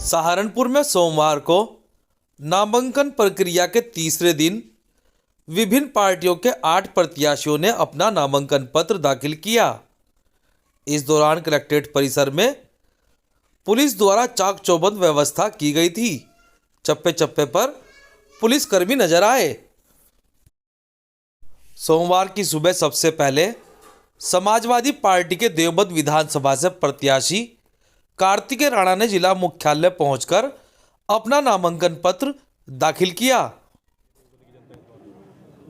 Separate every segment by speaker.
Speaker 1: सहारनपुर में सोमवार को नामांकन प्रक्रिया के तीसरे दिन विभिन्न पार्टियों के 8 प्रत्याशियों ने अपना नामांकन पत्र दाखिल किया। इस दौरान कलेक्ट्रेट परिसर में पुलिस द्वारा चाक चौबंद व्यवस्था की गई थी। चप्पे चप्पे पर पुलिसकर्मी नजर आए। सोमवार की सुबह सबसे पहले समाजवादी पार्टी के देवबंद विधानसभा से प्रत्याशी कार्तिकेय राणा ने जिला मुख्यालय पहुंचकर अपना नामांकन पत्र दाखिल किया।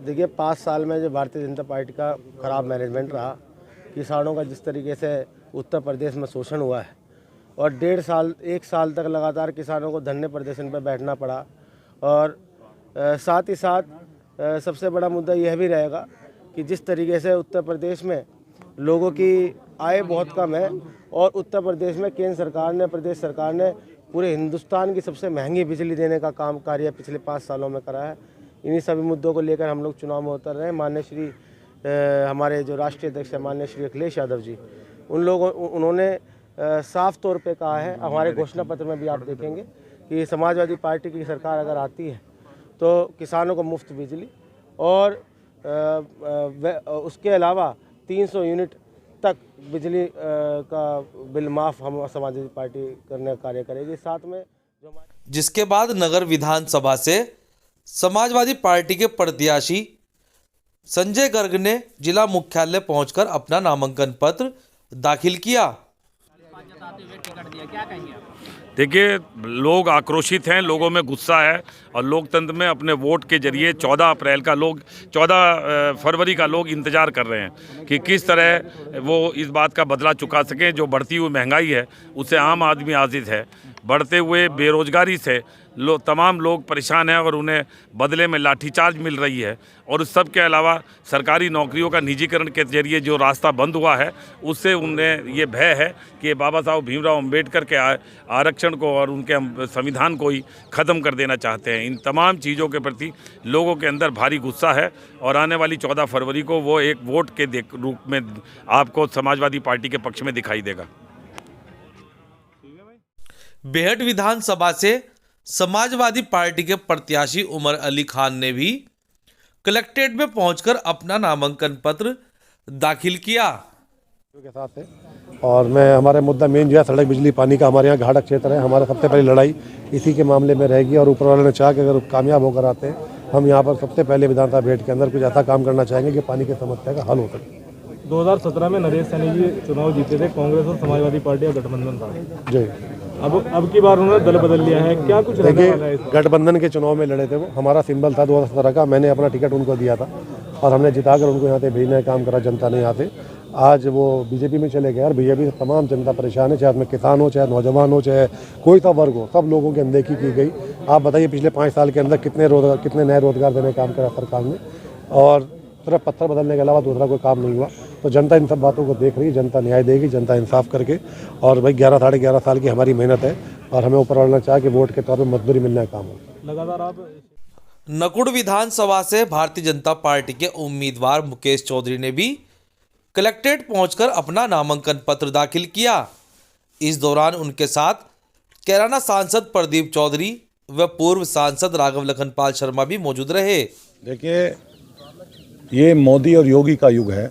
Speaker 2: देखिए 5 साल में जो भारतीय जनता पार्टी का खराब मैनेजमेंट रहा, किसानों का जिस तरीके से उत्तर प्रदेश में शोषण हुआ है और 1 साल तक लगातार किसानों को धरने प्रदर्शन पर बैठना पड़ा। और साथ ही साथ सबसे बड़ा मुद्दा यह भी रहेगा कि जिस तरीके से उत्तर प्रदेश में लोगों की आय बहुत कम है और उत्तर प्रदेश में केंद्र सरकार ने, प्रदेश सरकार ने पूरे हिंदुस्तान की सबसे महंगी बिजली देने का कार्य पिछले 5 सालों में करा है। इन्हीं सभी मुद्दों को लेकर हम लोग चुनाव में उतर रहे हैं। माननीय श्री हमारे जो राष्ट्रीय अध्यक्ष है माननीय श्री अखिलेश यादव जी, उन्होंने साफ तौर पे कहा है, हमारे घोषणा पत्र में भी आप देखेंगे कि समाजवादी पार्टी की सरकार अगर आती है तो किसानों को मुफ्त बिजली और उसके अलावा 300 यूनिट तक बिजली का बिल माफ़ हम समाजवादी पार्टी करने का कार्य करेगी। साथ में
Speaker 1: जिसके बाद नगर विधानसभा से समाजवादी पार्टी के प्रत्याशी संजय गर्ग ने जिला मुख्यालय पहुंचकर अपना नामांकन पत्र दाखिल किया।
Speaker 3: देखिए, लोग आक्रोशित हैं, लोगों में गुस्सा है और लोकतंत्र में अपने वोट के जरिए 14 फरवरी का लोग इंतज़ार कर रहे हैं कि किस तरह वो इस बात का बदला चुका सकें। जो बढ़ती हुई महंगाई है उससे आम आदमी आजिज़ है, बढ़ते हुए बेरोजगारी से तमाम लोग परेशान हैं और उन्हें बदले में लाठीचार्ज मिल रही है। और उस सब के अलावा सरकारी नौकरियों का निजीकरण के जरिए जो रास्ता बंद हुआ है उससे उन्हें ये भय है कि बाबा साहब भीमराव अम्बेडकर के आरक्षण को और उनके संविधान को ही ख़त्म कर देना चाहते हैं। इन तमाम चीज़ों के प्रति लोगों के अंदर भारी गुस्सा है और आने वाली 14 फरवरी को वो एक वोट के रूप में आपको समाजवादी पार्टी के पक्ष में दिखाई देगा।
Speaker 1: बेहट विधानसभा से समाजवादी पार्टी के प्रत्याशी उमर अली खान ने भी कलेक्ट्रेट में पहुंचकर अपना नामांकन पत्र दाखिल किया।
Speaker 2: के साथ है और मैं हमारे मुद्दा मेन जो है सड़क बिजली पानी का, हमारे यहाँ घाटक क्षेत्र है, हमारा सबसे पहली लड़ाई इसी के मामले में रहेगी। और ऊपर वाले ने चाहा कि अगर कामयाब होकर आते हैं हम यहाँ पर सबसे पहले विधानसभा भेंट के अंदर कुछ ऐसा काम करना चाहेंगे कि पानी की समस्या का हल हो सके।
Speaker 4: 2017 में नरेश सैनी जी चुनाव जीते थे, कांग्रेस और समाजवादी पार्टी का गठबंधन था
Speaker 2: जी।
Speaker 4: अब की बार उन्होंने दल बदल लिया है, क्या कुछ
Speaker 2: देखिए गठबंधन के चुनाव में लड़े थे वो, हमारा सिंबल था 2017 का, मैंने अपना टिकट उनको दिया था और हमने जिताकर उनको यहाँ से भेजने का काम करा। जनता ने यहाँ से आज वो बीजेपी में चले गए और बीजेपी से तमाम जनता परेशान है, चाहे उसमें किसान हो, चाहे नौजवान हो, चाहे कोई सा वर्ग हो, सब लोगों की अनदेखी की गई। आप बताइए पिछले 5 साल के अंदर कितने नए रोजगार देने का काम करा सरकार ने और सिर्फ पत्थर बदलने के अलावा दूसरा कोई काम नहीं हुआ। तो जनता इन सब बातों को देख रही है, जनता न्याय देगी, जनता इंसाफ करके। और भाई 11-11.5 साल की हमारी मेहनत है और हमें ऊपर वाला चाहे कि वोट के तौर पर मजदूरी मिलने का काम हो।
Speaker 4: लगातार आप
Speaker 1: नकुड़ विधानसभा से भारतीय जनता पार्टी के उम्मीदवार मुकेश चौधरी ने भी कलेक्ट्रेट पहुंचकर अपना नामांकन पत्र दाखिल किया। इस दौरान उनके साथ कैराना सांसद प्रदीप चौधरी व पूर्व सांसद राघव लखनपाल शर्मा भी मौजूद रहे।
Speaker 5: देखिए, ये मोदी और योगी का युग है।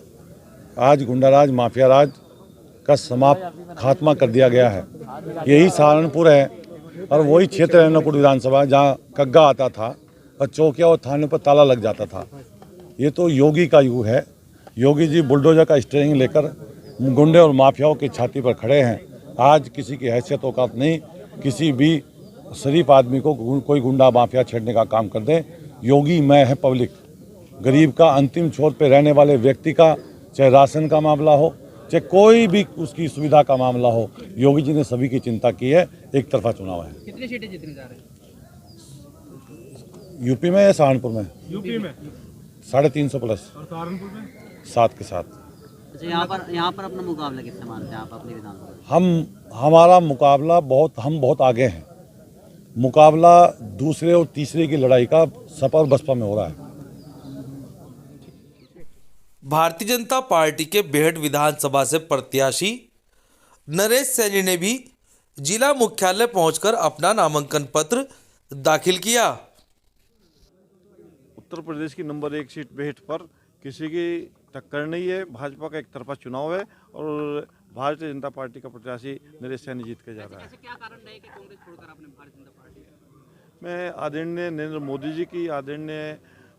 Speaker 5: आज गुंडाराज, माफिया राज का समाप्त खात्मा कर दिया गया है। यही सहारनपुर है और वही क्षेत्र है नकुड़ विधानसभा जहाँ कग्गा आता था और चौकिया और थाने पर ताला लग जाता था। ये तो योगी का युग है। योगी जी बुलडोजर का स्टीयरिंग लेकर गुंडे और माफियाओं की छाती पर खड़े हैं। आज किसी की हैसियत औकात नहीं, किसी भी शरीफ आदमी को कोई गुंडा माफिया छेड़ने का काम कर दे। योगी मैं है पब्लिक, गरीब का, अंतिम छोर पे रहने वाले व्यक्ति का, चाहे राशन का मामला हो, चाहे कोई भी उसकी सुविधा का मामला हो, योगी जी ने सभी की चिंता की है। एक तरफा चुनाव है।
Speaker 6: कितनी सीटें जीतने जा रहे हैं?
Speaker 5: यूपी में या सहारनपुर में?
Speaker 4: यूपी में
Speaker 5: 350 प्लस
Speaker 4: और सहारनपुर में
Speaker 5: 7 के साथ।
Speaker 6: अच्छा, यहाँ पर अपना मुकाबला किससे मानते हैं आप अपनी विधानसभा?
Speaker 5: हमारा मुकाबला हम बहुत आगे हैं। मुकाबला दूसरे और तीसरे की लड़ाई का सपा और बसपा में हो रहा है।
Speaker 1: भारतीय जनता पार्टी के बेहट विधानसभा से प्रत्याशी नरेश सैनी ने भी जिला मुख्यालय पहुंचकर अपना नामांकन पत्र दाखिल किया।
Speaker 7: उत्तर प्रदेश की नंबर 1 सीट बेहट पर किसी की टक्कर नहीं है। भाजपा का एक तरफा चुनाव है और भारतीय जनता पार्टी का प्रत्याशी नरेश सैनी जीत के जा रहा है।
Speaker 6: क्या कारण रहे कि कांग्रेस छोड़कर आपने भारतीय जनता पार्टी?
Speaker 7: मैं आदरणीय नरेंद्र मोदी जी की, आदरणीय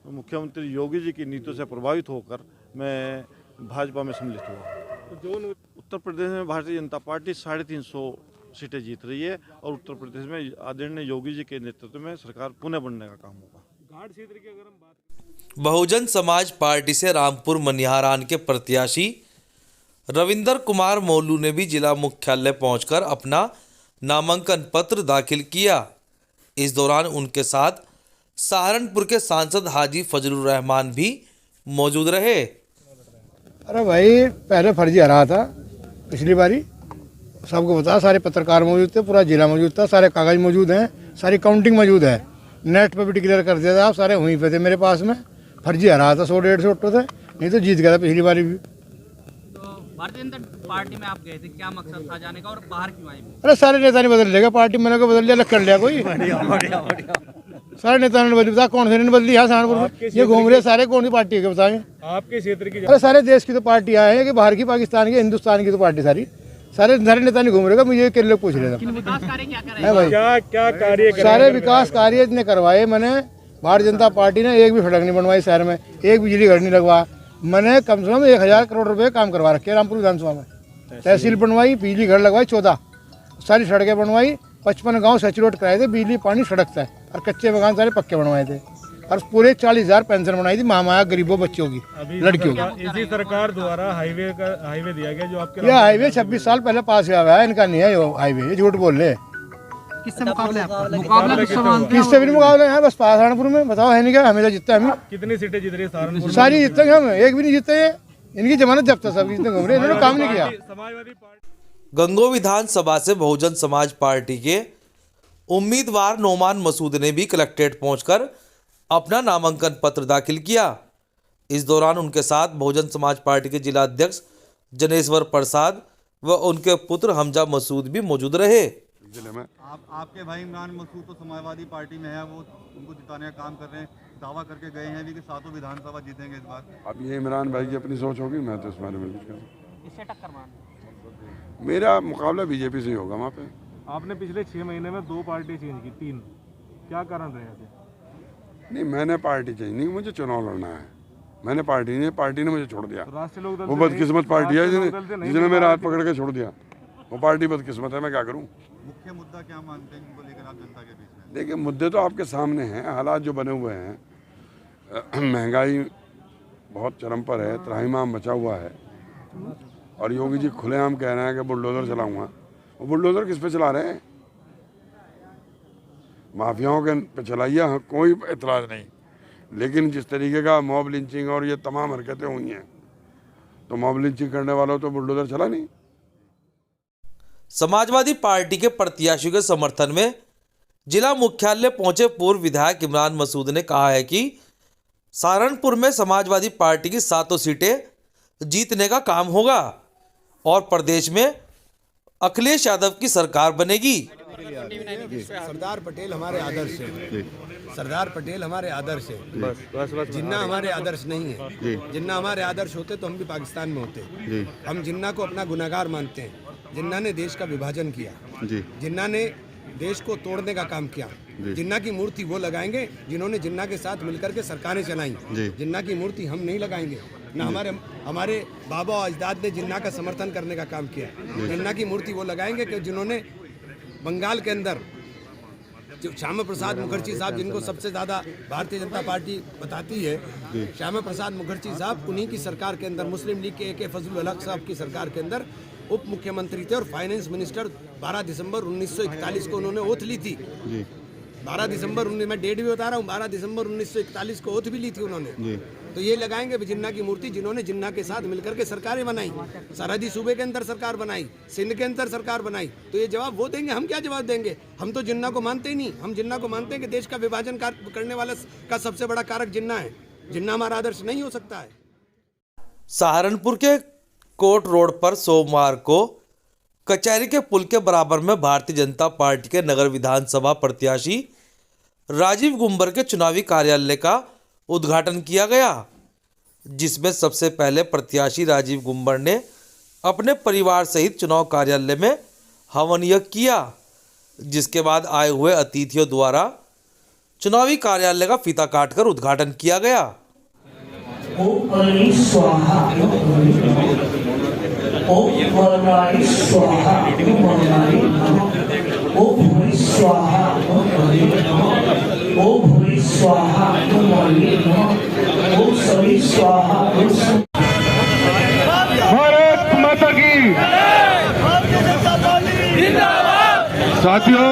Speaker 7: मुख्यमंत्री योगी जी की नीतियों से प्रभावित होकर मैं भाजपा में सम्मिलित हुआ। उत्तर प्रदेश में भारतीय जनता पार्टी 350 सीटें जीत रही है और उत्तर प्रदेश में आदरणीय योगी जी के नेतृत्व में सरकार पुनः बनने का काम होगा।
Speaker 4: घाट क्षेत्र की अगर हम बात
Speaker 1: बहुजन समाज पार्टी से रामपुर मनिहारान के प्रत्याशी रविंदर कुमार मोलू ने भी जिला मुख्यालय पहुंचकर अपना नामांकन पत्र दाखिल किया। इस दौरान उनके साथ सहारनपुर के सांसद हाजी फजलुर रहमान भी मौजूद रहे।
Speaker 2: अरे भाई, पहले फर्जी हरा था पिछली बारी, सबको बता, सारे पत्रकार मौजूद थे, पूरा जिला मौजूद था, सारे कागज मौजूद हैं, सारी काउंटिंग मौजूद है, नेट पे भी डिक्लेयर कर दिया था। आप सारे वहीं पे थे मेरे पास में। फर्जी हरा था, 100-150 वोटों थे, नहीं तो जीत गया था पिछली बारी भी।
Speaker 6: तो भारतीय जनता पार्टी में आप गए थे, क्या मकसद था जाने का और बाहर क्यों आए?
Speaker 2: अरे सारे नेता नहीं बदल लेगा, पार्टी मैंने को बदल लिया, अलग कर लिया कोई। सारे नेता ने बदली, बता कौन से ने बदली? यहाँ सहारनपुर में ये घूम रहे सारे, कौन सी पार्टी के बताएं?
Speaker 4: आपके क्षेत्र की
Speaker 2: अरे सारे देश की तो पार्टी आए हैं कि बाहर की, पाकिस्तान की, हिंदुस्तान की तो पार्टी सारी, सारे नेता नहीं घूम रहे। मुझे किन लोग पूछ रहे थे
Speaker 6: विकास कार्य क्या कर रहे हैं?
Speaker 2: भाई,
Speaker 4: क्या कार्य
Speaker 2: सारे विकास कार्य इतने करवाए मैंने। भारतीय जनता पार्टी ने एक भी सड़क नहीं बनवाई शहर में, एक बिजली घर नहीं लगवा। मैंने कम से कम 1000 करोड़ रुपए काम करवा रखे रामपुर विधानसभा में। तहसील बनवाई, बिजली घर लगवाई 14, सारी सड़कें बनवाई, 55 गांव सैचुरेट कराए थे, बिजली पानी सड़क से, और कच्चे मकान सारे पक्के बनवाए थे, और पूरे 40,000 पेंशन बनाई थी महामाया गरीबों बच्चों की, लड़कियों की।
Speaker 4: इसी सरकार द्वारा हाईवे दिया गया जो आपके
Speaker 2: यह हाईवे 26 साल पहले पास हुआ है, इनका नहीं है ये हाईवे, ये झूठ बोल रहे।
Speaker 6: किससे मुकाबला किससे मानते
Speaker 2: किससे भी मुकाबले हैं, बस सहारनपुर में बताओ है नहीं क्या? हमेशा जीतते हम।
Speaker 4: कितनी सीटें जीत रही है सहारनपुर?
Speaker 2: सारी जीतते हम, एक भी नहीं जीतते। इनकी जमानत जब्त है, सब जितने घूम रहे, इन्होंने काम नहीं किया।
Speaker 4: समाजवादी पार्टी
Speaker 1: गंगो विधानसभा से बहुजन समाज पार्टी के उम्मीदवार नोमान मसूद ने भी कलेक्ट्रेट पहुंचकर अपना नामांकन पत्र दाखिल किया। इस दौरान उनके साथ बहुजन समाज पार्टी के जिला अध्यक्ष जनेश्वर प्रसाद व उनके पुत्र हमजा मसूद भी मौजूद रहे।
Speaker 8: जिले में आपके भाई इमरान मसूद तो समाजवादी पार्टी में है, वो उनको जिताने का काम कर रहे हैं, दावा करके गए हैं भी कि 7 विधानसभा जीतेंगे इस बार।
Speaker 9: अब ये इमरान भाई की अपनी सोच होगी, मैं तो इस बारे में कुछ कहूँ।
Speaker 6: इससे टक्कर मान
Speaker 9: मेरा मुकाबला बीजेपी से ही होगा वहाँ पे।
Speaker 4: आपने पिछले 6 महीने में 2 पार्टी चेंज की, 3, क्या कारण रहे थे?
Speaker 9: नहीं, मैंने पार्टी चेंज नहीं, मुझे चुनाव लड़ना है। मैंने पार्टी नहीं, पार्टी ने मुझे छोड़ दिया।
Speaker 4: राष्ट्रीय लोकदल
Speaker 9: वो बदकिस्मत पार्टी है जिसने मेरा हाथ पकड़ के छोड़ दिया। वो पार्टी बदकिस्मत है, मैं क्या करूँ?
Speaker 8: मुख्य मुद्दा क्या मानते हैं इनको लेकर आप जनता के बीच में?
Speaker 9: देखिए, मुद्दे तो आपके सामने हैं, हालात जो बने हुए हैं। महंगाई बहुत चरम पर है, त्राहिमाम बचा हुआ है, और योगी जी खुलेआम कह रहे हैं कि बुलडोजर चलाऊंगा। वो बुलडोजर किस पे चला रहे हैं? माफियाओं के पे चलाइए, कोई एतराज़ नहीं, लेकिन जिस तरीके का मॉब लिंचिंग और ये तमाम हरकतें हुई हैं, तो मॉब लिंचिंग करने वालों तो बुलडोजर चला नहीं।
Speaker 1: समाजवादी पार्टी के प्रत्याशियों के समर्थन में जिला मुख्यालय पहुंचे पूर्व विधायक इमरान मसूद ने कहा है कि सहारनपुर में समाजवादी पार्टी की 7 सीटें जीतने का काम होगा और प्रदेश में अखिलेश यादव की सरकार बनेगी।
Speaker 10: सरदार पटेल हमारे आदर्श है, सरदार पटेल हमारे आदर्श है। जिन्ना हमारे आदर्श नहीं है। जिन्ना हमारे आदर्श होते तो हम भी पाकिस्तान में होते। हम जिन्ना को अपना गुनाहगार मानते हैं। जिन्ना ने देश का विभाजन किया, जिन्ना ने देश को तोड़ने का काम किया। जिन्ना की मूर्ति वो लगाएंगे जिन्होंने जिन्ना के साथ मिलकर के सरकारें चलाई। जिन्ना की मूर्ति हम नहीं लगाएंगे, ना हमारे बाबा और अजदाद ने जिन्ना का समर्थन करने का काम किया। जिन्ना की मूर्ति वो लगाएंगे कि जिन्होंने बंगाल के अंदर जो श्यामा प्रसाद मुखर्जी साहब, जिनको सबसे ज़्यादा भारतीय जनता पार्टी बताती है, श्यामा प्रसाद मुखर्जी साहब, उन्हीं की सरकार के अंदर, मुस्लिम लीग के फजलुल हक साहब की सरकार के अंदर उप मुख्यमंत्री थे और फाइनेंस मिनिस्टर। 12 दिसंबर 1941 को उन्होंने ओथ ली थी। 12 दिसंबर मैं डेट भी बता रहा हूँ, 12 दिसंबर 1941 को ओथ भी ली थी उन्होंने। तो ये लगाएंगे जिन्ना की मूर्ति जिन्होंने जिन्ना के साथ मिलकर के सरकारें बनाई, सरहदी सूबे के अंदर सरकार बनाई, सिंध के अंदर सरकार बनाई। तो ये जवाब वो देंगे, हम क्या जवाब देंगे? हम तो जिन्ना को मानते ही नहीं। हम जिन्ना को मानते हैं कि देश का विभाजन करने वाला का सबसे बड़ा कारक जिन्ना है। जिन्ना हमारा आदर्श नहीं हो सकता है।
Speaker 1: सहारनपुर के कोट रोड पर सोमवार को कचहरी के पुल के बराबर में भारतीय जनता पार्टी के नगर विधानसभा प्रत्याशी राजीव गुंबर के चुनावी कार्यालय का उद्घाटन किया गया, जिसमें सबसे पहले प्रत्याशी राजीव गुंबर ने अपने परिवार सहित चुनाव कार्यालय में हवन यज्ञ किया, जिसके बाद आए हुए अतिथियों द्वारा चुनावी कार्यालय का फीता काटकर उद्घाटन किया गया।
Speaker 11: भारत माता की। साथियों